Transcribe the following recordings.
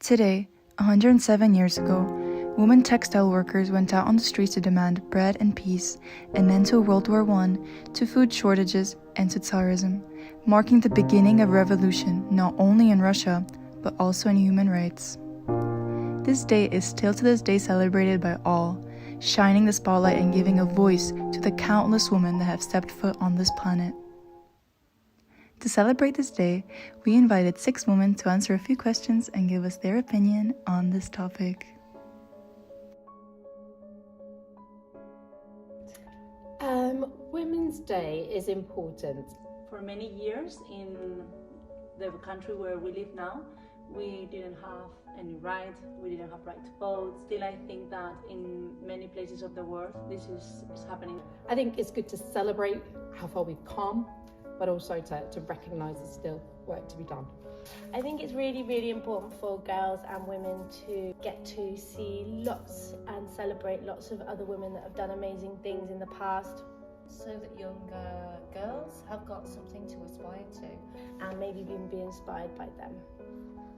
Today, 107 years ago, women textile workers went out on the streets to demand bread and peace, an end to World War I, to food shortages, and to Tsarism, marking the beginning of revolution not only in Russia, but also in human rights. This day is still to this day celebrated by all, shining the spotlight and giving a voice to the countless women that have stepped foot on this planet. To celebrate this day, we invited 6 women to answer a few questions and give us their opinion on this topic. Women's Day is important. For many years in the country where we live now, we didn't have any right, we didn't have right to vote. Still, I think that in many places of the world, this is happening. I think it's good to celebrate how far we've come, but also to recognise there's still work to be done. I think it's really, really important for girls and women to get to see lots and celebrate lots of other women that have done amazing things in the past. So that younger girls have got something to aspire to. And maybe even be inspired by them.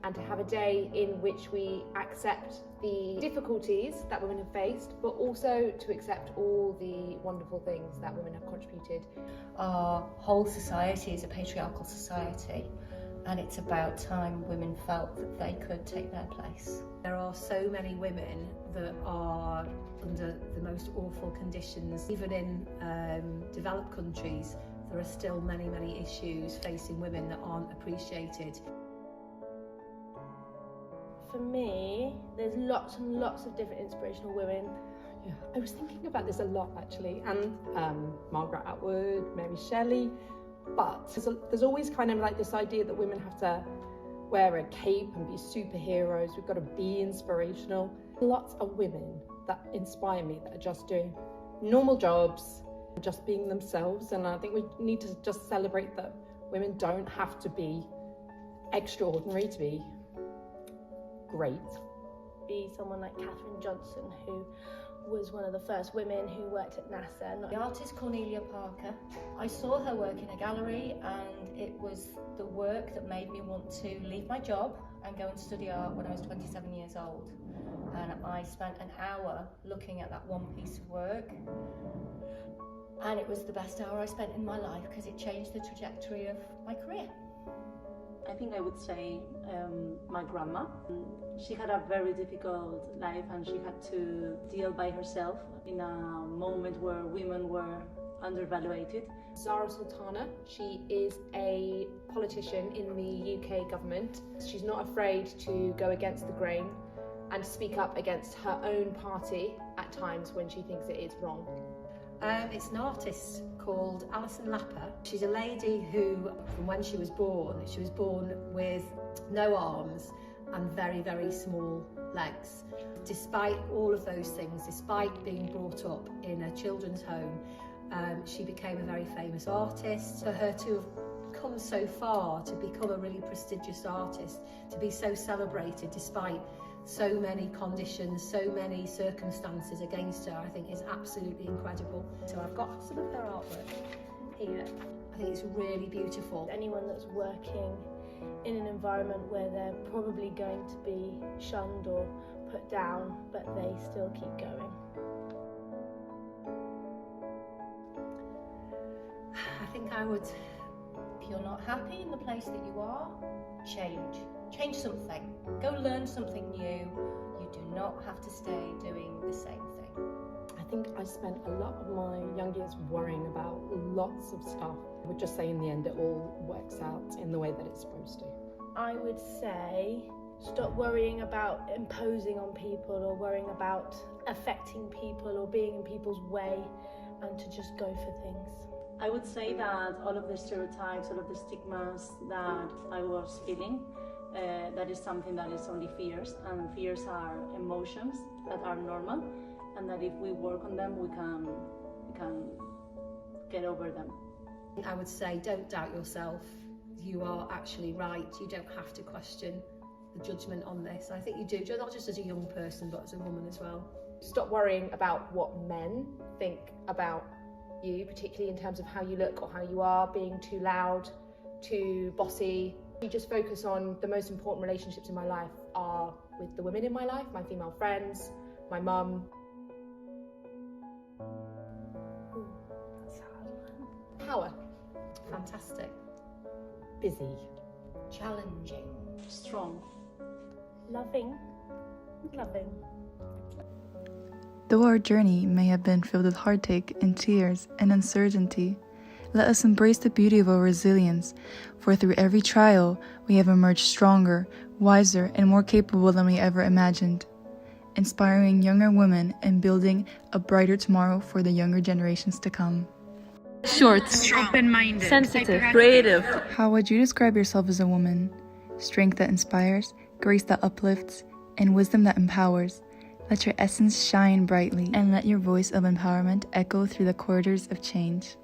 And to have a day in which we accept the difficulties that women have faced, but also to accept all the wonderful things that women have contributed. Our whole society is a patriarchal society, and it's about time women felt that they could take their place. There are so many women that are under the most awful conditions. Even in developed countries, there are still many, many issues facing women that aren't appreciated. For me, there's lots and lots of different inspirational women. Yeah, I was thinking about this a lot actually, and Margaret Atwood, Mary Shelley, but there's always kind of like this idea that women have to wear a cape and be superheroes. We've got to be inspirational. Lots of women that inspire me that are just doing normal jobs, just being themselves, and I think we need to just celebrate that women don't have to be extraordinary to be great. Be someone like Katherine Johnson, who was one of the first women who worked at NASA. The artist Cornelia Parker, I saw her work in a gallery, and it was the work that made me want to leave my job and go and study art when I was 27 years old. And I spent an hour looking at that one piece of work, and it was the best hour I spent in my life because it changed the trajectory of my career. I think I would say my grandma. She had a very difficult life and she had to deal by herself in a moment where women were undervalued. Zara Sultana, she is a politician in the UK government. She's not afraid to go against the grain and speak up against her own party at times when she thinks it is wrong. It's an artist called Alison Lapper. She's a lady who, from when she was born with no arms and very, very small legs. Despite all of those things, despite being brought up in a children's home, she became a very famous artist. For her to have come so far, to become a really prestigious artist, to be so celebrated despite so many conditions, so many circumstances against her, I think is absolutely incredible. So I've got some of her artwork here. I think it's really beautiful. Anyone that's working in an environment where they're probably going to be shunned or put down, but they still keep going. I think I would. If you're not happy in the place that you are, change. Change something. Go learn something new. You do not have to stay doing the same thing. I think I spent a lot of my young years worrying about lots of stuff. I would just say in the end it all works out in the way that it's supposed to. I would say stop worrying about imposing on people or worrying about affecting people or being in people's way, and to just go for things. I would say that all of the stereotypes, all of the stigmas that I was feeling, that is something that is only fears, and fears are emotions that are normal, and that if we work on them, we can get over them. I would say don't doubt yourself. You are actually right. You don't have to question the judgment on this. I think you do, not just as a young person, but as a woman as well. Stop worrying about what men think about you, particularly in terms of how you look or how you are, being too loud, too bossy. You just focus on the most important relationships in my life, are with the women in my life, my female friends, my mum. That's a hard one. Power. Fantastic. Busy. Challenging. Strong. Loving. Though our journey may have been filled with heartache and tears and uncertainty, let us embrace the beauty of our resilience, for through every trial we have emerged stronger, wiser, and more capable than we ever imagined, inspiring younger women and building a brighter tomorrow for the younger generations to come. Short, open-minded, sensitive, creative. How would you describe yourself as a woman? Strength that inspires, grace that uplifts, and wisdom that empowers. Let your essence shine brightly and let your voice of empowerment echo through the corridors of change.